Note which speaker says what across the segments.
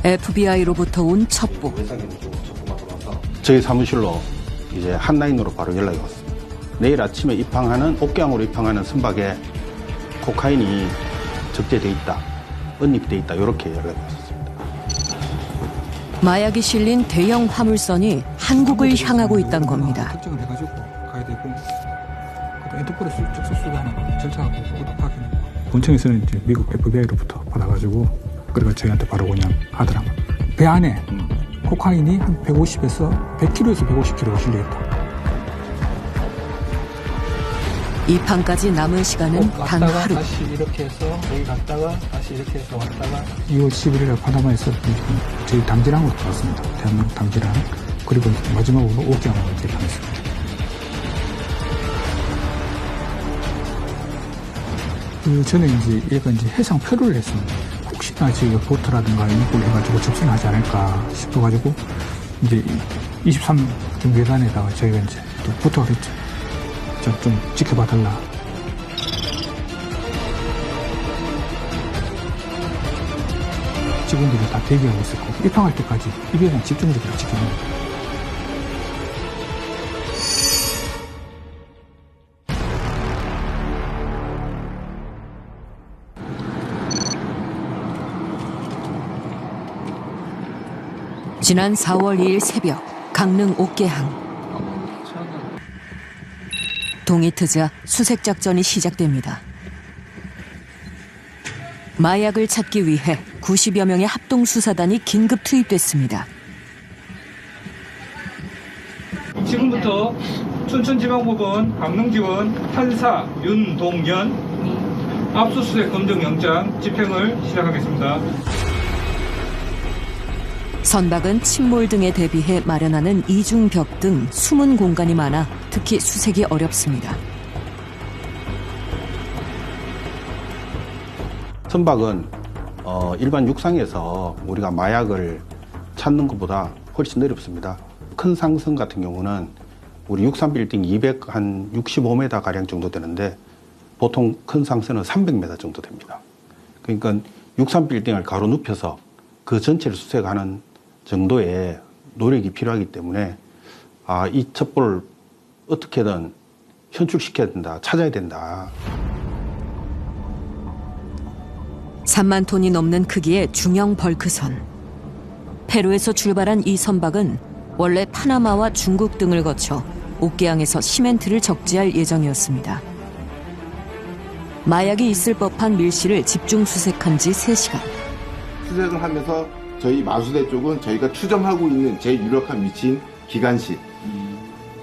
Speaker 1: FBI로부터 온 첩보.
Speaker 2: 저희 사무실로 이제 한라인으로 바로 연락이 왔습니다. 내일 아침에 옥계항으로 입항하는 선박에 코카인이 적재돼 있다, 은입돼 있다, 이렇게 연락이 왔습니다.
Speaker 1: 마약이 실린 대형 화물선이 한국을 향하고 있다는 겁니다.
Speaker 3: 설정을 해가지고 가야 되고, 인터폴에 즉석 수배하는 절차하고 확인. 본청에서는 이제 미국 FBI로부터 받아가지고, 그래가 저희한테 바로 그냥 하더라고요. 배 안에 코카인이 한 150에서 100kg에서 150kg가 실려있다.
Speaker 1: 입항까지 남은 시간은 단 하루.
Speaker 3: 다시 이렇게 해서 여기 갔다가 다시 이렇게 해서 왔다가 2월 11일에 파나마에서 저희 당지랑으로 왔습니다. 대한민국 당지랑. 그리고 마지막으로 옥양으로 이렇게 당했습니다. 저는 얘가 해상 표류를 했습니다. 혹시나 저희가 보트라든가 이걸 해가지고 접선하지 않을까 싶어가지고, 23 중계단에다가 저희가 또 부탁을 했죠. 좀 지켜봐달라. 직원들이 다 대기하고 있었고, 입항할 때까지 입에만 집중적으로 지켜봅니다.
Speaker 1: 지난 4월 2일 새벽 강릉 옥계항. 동이 트자 수색작전이 시작됩니다. 마약을 찾기 위해 90여 명의 합동수사단이 긴급 투입됐습니다.
Speaker 4: 지금부터 춘천지방법원 강릉지원 판사 윤동연 압수수색 검정영장 집행을 시작하겠습니다.
Speaker 1: 선박은 침몰 등에 대비해 마련하는 이중벽 등 숨은 공간이 많아 특히 수색이 어렵습니다.
Speaker 2: 선박은 일반 육상에서 우리가 마약을 찾는 것보다 훨씬 어렵습니다. 큰 상선 같은 경우는 우리 육상 빌딩 265m 가량 정도 되는데, 보통 큰 상선은 300m 정도 됩니다. 그러니까 육상 빌딩을 가로 눕혀서 그 전체를 수색하는 정도의 노력이 필요하기 때문에 이 첩보를 어떻게든 현출시켜야 된다, 찾아야 된다.
Speaker 1: 3만 톤이 넘는 크기의 중형 벌크선. 페루에서 출발한 이 선박은 원래 파나마와 중국 등을 거쳐 옥계항에서 시멘트를 적재할 예정이었습니다. 마약이 있을 법한 밀실을 집중 수색한 지 3시간.
Speaker 5: 수색을 하면서 저희 마수대 쪽은 저희가 추정하고 있는 제일 유력한 위치인 기관실,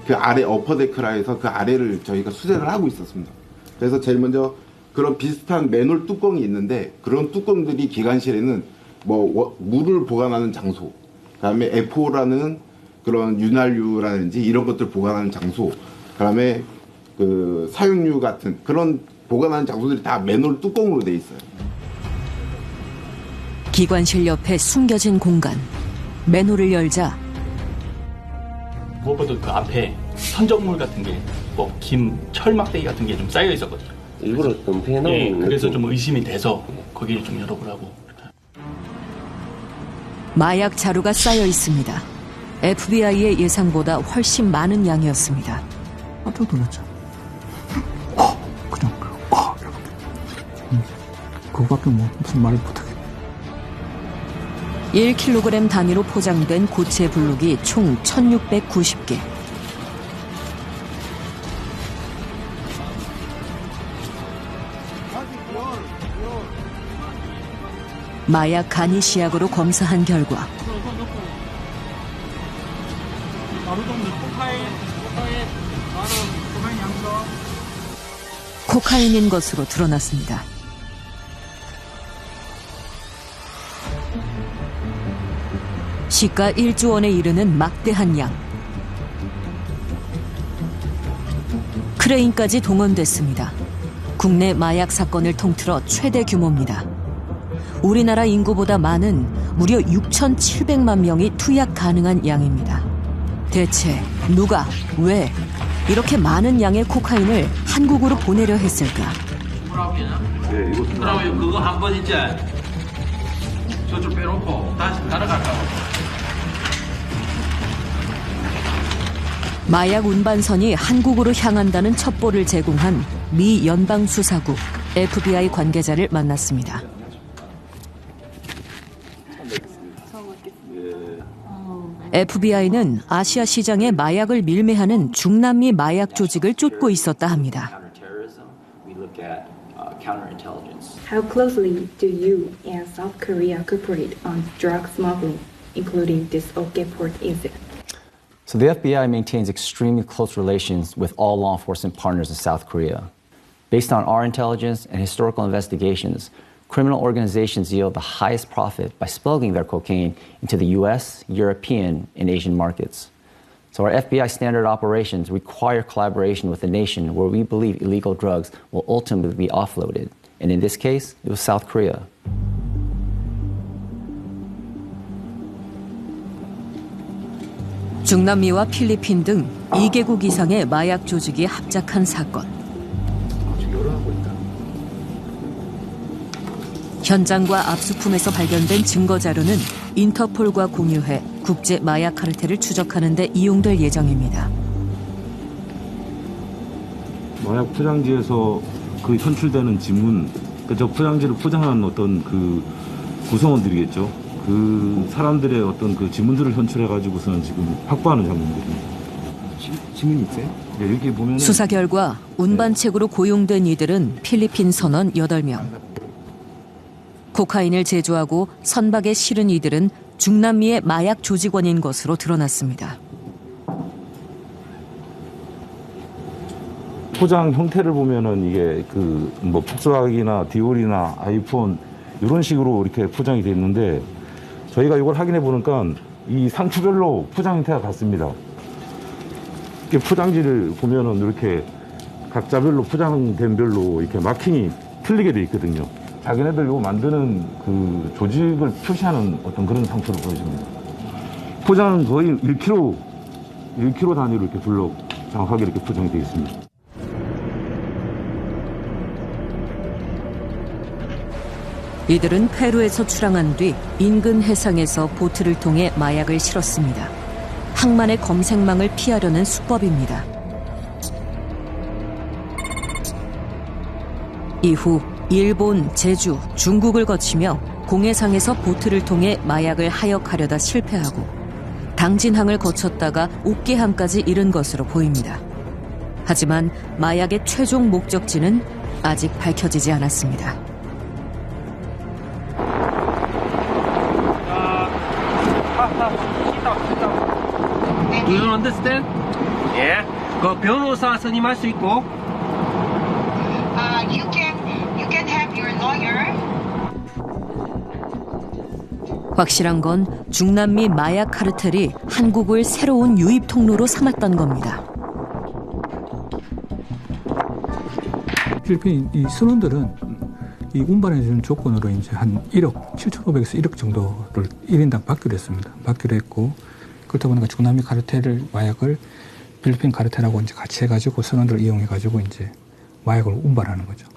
Speaker 5: 그 아래 어퍼데크라 해서 그 아래를 저희가 수색을 하고 있었습니다. 그래서 제일 먼저 그런 비슷한 맨홀 뚜껑이 있는데, 그런 뚜껑들이 기관실에는 물을 보관하는 장소, 그다음에 F5라는 그런 윤활유라든지 이런 것들 보관하는 장소, 그다음에 그 사육류 같은 그런 보관하는 장소들이 다 맨홀 뚜껑으로 돼 있어요.
Speaker 1: 기관실 옆에 숨겨진 공간. 맨홀을 열자
Speaker 6: 무엇보다 그 앞에 선적물 같은 게, 김, 철막대기 같은 게 좀 쌓여 있었거든요.
Speaker 7: 일부러 덤핑해 놓은.
Speaker 6: 그래서 좀 의심이 돼서 거기를 좀 열어보라고.
Speaker 1: 마약 자루가 쌓여 있습니다. FBI의 예상보다 훨씬 많은 양이었습니다.
Speaker 3: 깜짝 놀랐죠. 그냥 그거밖에 무슨 말을 못하겠네.
Speaker 1: 1kg 단위로 포장된 고체 블록이 총 1690개. 마약 간이 시약으로 검사한 결과 코카인인 것으로 드러났습니다. 시가 1조 원에 이르는 막대한 양. 크레인까지 동원됐습니다. 국내 마약 사건을 통틀어 최대 규모입니다. 우리나라 인구보다 많은 무려 6,700만 명이 투약 가능한 양입니다. 대체 누가, 왜 이렇게 많은 양의 코카인을 한국으로 보내려 했을까?
Speaker 8: 그러면 그거 한 번 이제 저쪽 빼놓고
Speaker 6: 다시 따라갈까봐.
Speaker 1: 마약 운반선이 한국으로 향한다는 첩보를 제공한 미 연방수사국 FBI 관계자를 만났습니다. FBI는 아시아 시장에 마약을 밀매하는 중남미 마약 조직을 쫓고 있었다 합니다.
Speaker 8: How closely do you and South Korea cooperate on drug smuggling, including this OK port incident?
Speaker 9: So the FBI maintains extremely close relations with all law enforcement partners in South Korea. Based on our intelligence and historical investigations, criminal organizations yield the highest profit by smuggling their cocaine into the US, European, and Asian markets. So our FBI standard operations require collaboration with a nation where we believe illegal drugs will ultimately be offloaded. And in this case, it was South Korea.
Speaker 1: 중남미와 필리핀 등 2개국 이상의 마약 조직이 합작한 사건. 현장과 압수품에서 발견된 증거 자료는 인터폴과 공유해 국제 마약 카르텔을 추적하는 데 이용될 예정입니다.
Speaker 10: 마약 포장지에서 그 현출되는 지문, 저 포장지를 포장하는 어떤 그 구성원들이겠죠. 그 사람들의 어떤 그 지문들을 현출해가지고서는 지금 확보하는 장면들입니다. 지문이 있어요? 네, 여기 보면
Speaker 1: 수사 결과 운반책으로 고용된 이들은 필리핀 선원 8명. 코카인을 제조하고 선박에 실은 이들은 중남미의 마약 조직원인 것으로 드러났습니다.
Speaker 10: 포장 형태를 보면은 이게 그 뭐 폭스바겐이나 디올이나 아이폰 이런 식으로 이렇게 포장이 돼 있는데 저희가 이걸 확인해 보니까 이 상추별로 포장 형태가 같습니다. 이렇게 포장지를 보면은 이렇게 각자별로 포장된 별로 이렇게 마킹이 틀리게 돼 있거든요. 자기네들 이거 만드는 그 조직을 표시하는 어떤 그런 상표를 보여줍니다. 포장은 거의 1kg 단위로 이렇게 둘러 정확하게 이렇게 포장이 되어 있습니다.
Speaker 1: 이들은 페루에서 출항한 뒤 인근 해상에서 보트를 통해 마약을 실었습니다. 항만의 검색망을 피하려는 수법입니다. 이후 일본, 제주, 중국을 거치며 공해상에서 보트를 통해 마약을 하역하려다 실패하고 당진항을 거쳤다가 옥계항까지 이른 것으로 보입니다. 하지만 마약의 최종 목적지는 아직 밝혀지지 않았습니다.
Speaker 11: Do you understand? Yeah. 그 변호사 선임할 수 있고.
Speaker 12: You can have your lawyer.
Speaker 1: 확실한 건 중남미 마약 카르텔이 한국을 새로운 유입 통로로 삼았던 겁니다.
Speaker 3: 필리핀 이 선원들은 이 운반해주는 조건으로 이제 한 1억 7,500에서 1억 정도를 1인당 받기로 했습니다. 받기로 했고 그렇다 보니까 중남미 카르텔을 마약을 필리핀 카르텔하고 이제 같이 해가지고 선원들을 이용해가지고 이제 마약을 운반하는 거죠.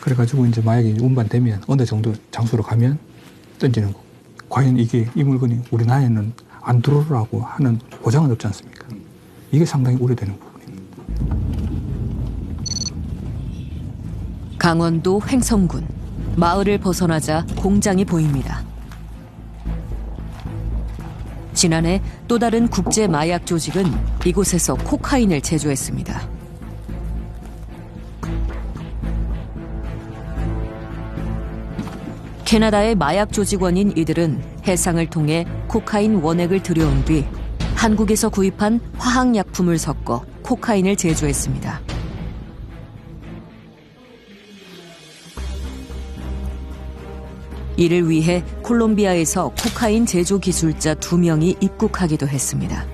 Speaker 3: 그래가지고 이제 마약이 운반되면 어느 정도 장소로 가면 던지는 거. 과연 이게 이 물건이 우리나라에는 안 들어오라고 하는 보장은 없지 않습니까? 이게 상당히 우려되는 부분입니다.
Speaker 1: 강원도 횡성군. 마을을 벗어나자 공장이 보입니다. 지난해 또 다른 국제 마약 조직은 이곳에서 코카인을 제조했습니다. 캐나다의 마약 조직원인 이들은 해상을 통해 코카인 원액을 들여온 뒤 한국에서 구입한 화학약품을 섞어 코카인을 제조했습니다. 이를 위해 콜롬비아에서 코카인 제조 기술자 2명이 입국하기도 했습니다.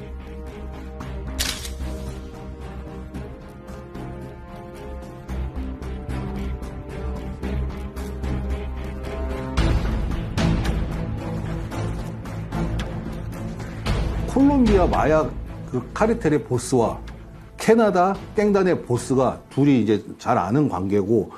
Speaker 13: 콜롬비아 마약 그 카르텔의 보스와 캐나다 깽단의 보스가 둘이 이제 잘 아는 관계고,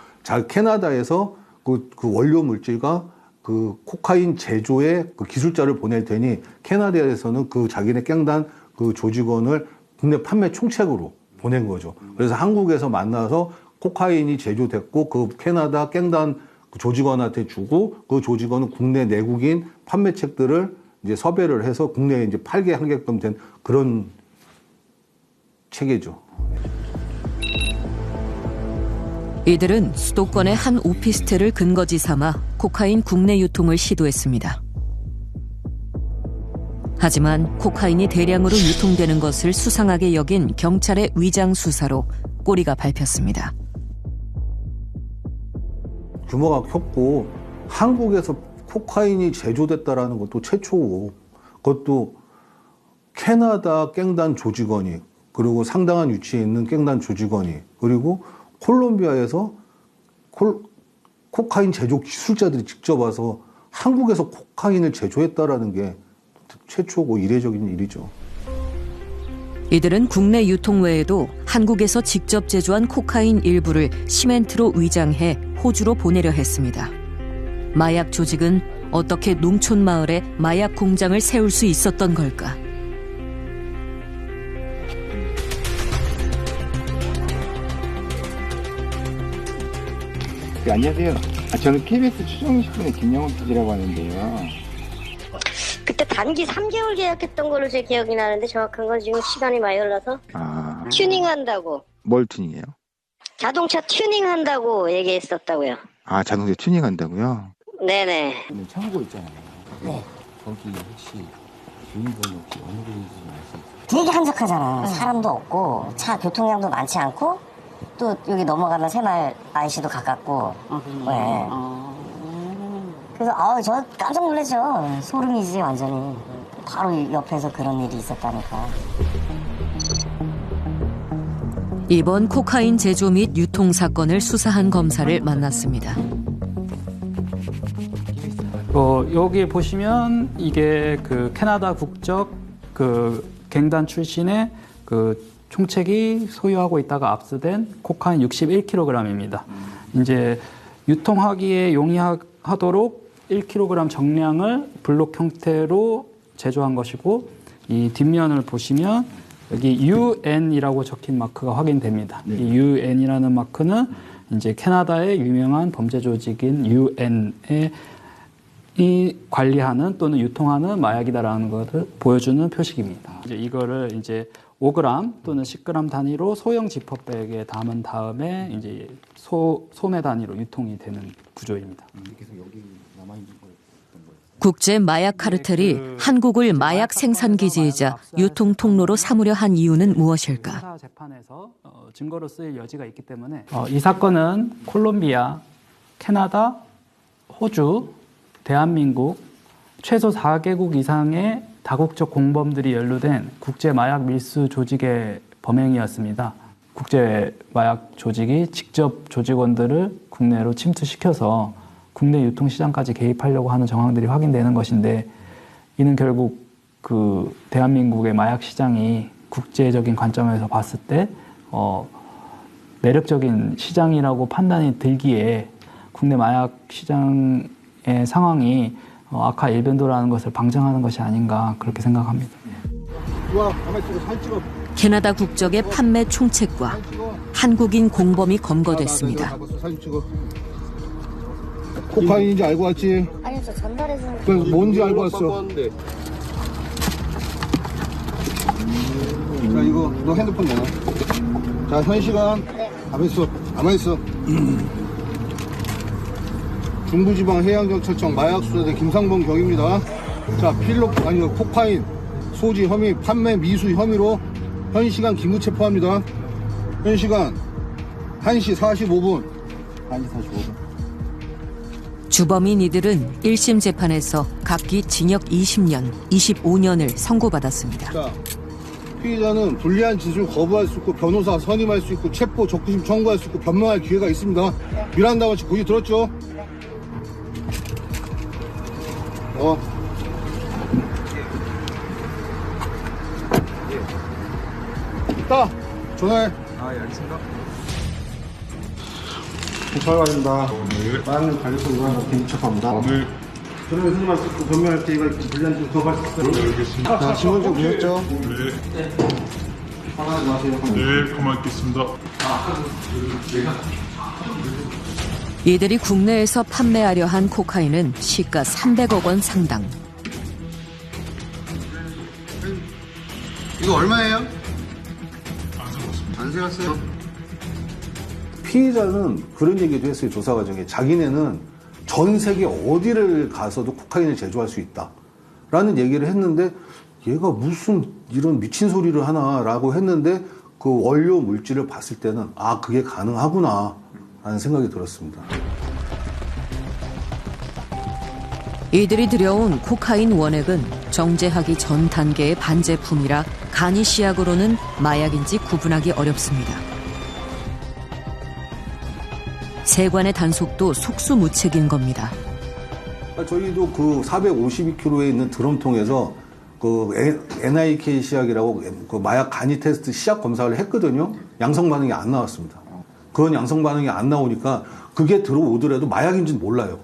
Speaker 13: 캐나다에서 그 원료 물질과 그 코카인 제조의 그 기술자를 보낼 테니 캐나다에서는 그 자기네 깽단 그 조직원을 국내 판매 총책으로 보낸 거죠. 그래서 한국에서 만나서 코카인이 제조됐고 그 캐나다 깽단 그 조직원한테 주고 그 조직원은 국내 내국인 판매책들을 이제 섭외를 해서 국내에 이제 팔게 하게끔 된 그런 체계죠.
Speaker 1: 이들은 수도권의 한 오피스텔을 근거지 삼아 코카인 국내 유통을 시도했습니다. 하지만 코카인이 대량으로 유통되는 것을 수상하게 여긴 경찰의 위장 수사로 꼬리가 밟혔습니다.
Speaker 13: 규모가 컸고 한국에서 코카인이 제조됐다라는 것도 최초고 그것도 캐나다 깽단 조직원이 그리고 상당한 위치에 있는 깽단 조직원이 그리고 콜롬비아에서 코카인 제조 기술자들이 직접 와서 한국에서 코카인을 제조했다라는 게 최초고 이례적인 일이죠.
Speaker 1: 이들은 국내 유통 외에도 한국에서 직접 제조한 코카인 일부를 시멘트로 위장해 호주로 보내려 했습니다. 마약 조직은 어떻게 농촌 마을에 마약 공장을 세울 수 있었던 걸까?
Speaker 14: 네, 안녕하세요. 저는 KBS 추정식분의 김영훈 PD라고 하는데요.
Speaker 15: 그때 단기 3개월 계약했던 걸로 제 기억이 나는데 정확한 건 지금 시간이 많이 흘러서 튜닝한다고.
Speaker 14: 뭘 튜닝해요?
Speaker 15: 자동차 튜닝한다고 얘기했었다고요.
Speaker 14: 아, 자동차 튜닝한다고요?
Speaker 15: 네네.
Speaker 16: 창고 있잖아요.
Speaker 15: 네.
Speaker 16: 거기 혹시 주인분이 혹시 어느 분인지 아세요?
Speaker 15: 되게 한적하잖아. 사람도 없고 차 교통량도 많지 않고 또 여기 넘어가면 새마을 IC도 가깝고. 네. 그래서 저 깜짝 놀랐죠. 소름이지 완전히. 바로 옆에서 그런 일이 있었다니까.
Speaker 1: 이번 코카인 제조 및 유통 사건을 수사한 검사를 만났습니다.
Speaker 17: 여기 보시면 이게 그 캐나다 국적 그 갱단 출신의 그 총책이 소유하고 있다가 압수된 코카인 61kg입니다. 이제 유통하기에 용이하도록 1kg 정량을 블록 형태로 제조한 것이고 이 뒷면을 보시면 여기 UN이라고 적힌 마크가 확인됩니다. 네. 이 UN이라는 마크는 이제 캐나다의 유명한 범죄 조직인 UN의 이 관리하는 또는 유통하는 마약이다라는 것을 보여주는 표식입니다. 이제 이거를 이제 5g 또는 10g 단위로 소형 지퍼백에 담은 다음에 이제 소매 단위로 유통이 되는 구조입니다.
Speaker 16: 계속 여기 남아 있는 걸
Speaker 1: 국제 마약 카르텔이 한국을 마약 생산 기지이자 유통 통로로 삼으려 한 이유는 무엇일까?
Speaker 17: 수사 재판에서 증거로 쓰일 여지가 있기 때문에 이 사건은 콜롬비아, 캐나다, 호주, 대한민국 최소 4개국 이상의 다국적 공범들이 연루된 국제 마약 밀수 조직의 범행이었습니다. 국제 마약 조직이 직접 조직원들을 국내로 침투시켜서 국내 유통시장까지 개입하려고 하는 정황들이 확인되는 것인데 이는 결국 그 대한민국의 마약 시장이 국제적인 관점에서 봤을 때 매력적인 시장이라고 판단이 들기에 국내 마약 시장의 상황이 악화 일변도라는 것을 방증하는 것이 아닌가 그렇게 생각합니다.
Speaker 1: 캐나다 국적의 판매 총책과 한국인 공범이 검거됐습니다.
Speaker 18: 코카인인지 알고 왔지?
Speaker 15: 아니요, 저 전달해주는
Speaker 18: 그 뭔지 알고 왔어. 자, 이거 너 핸드폰 내놔. 자, 현 시간 가만히 있어. 중부지방 해양경찰청 마약수사대 김상범 경입니다. 자, 코카인 소지 혐의 판매 미수 혐의로 현 시간 긴급 체포합니다. 현 시간 1시 45분.
Speaker 1: 주범인 이들은 1심 재판에서 각기 징역 20년, 25년을 선고받았습니다.
Speaker 18: 자, 피의자는 불리한 진술 거부할 수 있고 변호사 선임할 수 있고 체포 적부심 청구할 수 있고 변명할 기회가 있습니다. 미란다 같이 고지 들었죠? 있다. 전화해.
Speaker 4: 예, 알겠습니다.
Speaker 18: 경찰관입니다. 빠른 관리소가 긴급체포합니다.
Speaker 4: 오늘
Speaker 18: 그러면 선생님 말씀 변명할 때 이거 분량 좀 더 발생했어요.
Speaker 19: 네, 알겠습니다.
Speaker 18: 자, 신원 좀 보셨죠?
Speaker 19: 네.
Speaker 18: 화나지 마세요.
Speaker 19: 네, 가만히 있겠습니다.
Speaker 1: 이들이 국내에서 판매하려 한 코카인은 시가 300억 원 상당.
Speaker 18: 이거 얼마예요? 안 세웠어요?
Speaker 13: 피해자는 그런 얘기도 했어요. 조사 과정에. 자기네는 전 세계 어디를 가서도 코카인을 제조할 수 있다. 라는 얘기를 했는데 얘가 무슨 이런 미친 소리를 하나라고 했는데 그 원료 물질을 봤을 때는 아, 그게 가능하구나. 라는 생각이 들었습니다.
Speaker 1: 이들이 들여온 코카인 원액은 정제하기 전 단계의 반제품이라 간이 시약으로는 마약인지 구분하기 어렵습니다. 세관의 단속도 속수무책인 겁니다.
Speaker 13: 저희도 그 452kg에 있는 드럼통에서 그 NIK 시약이라고 그 마약 간이 테스트 시약 검사를 했거든요. 양성 반응이 안 나왔습니다. 그건 양성 반응이 안 나오니까 그게 들어오더라도 마약인지는 몰라요.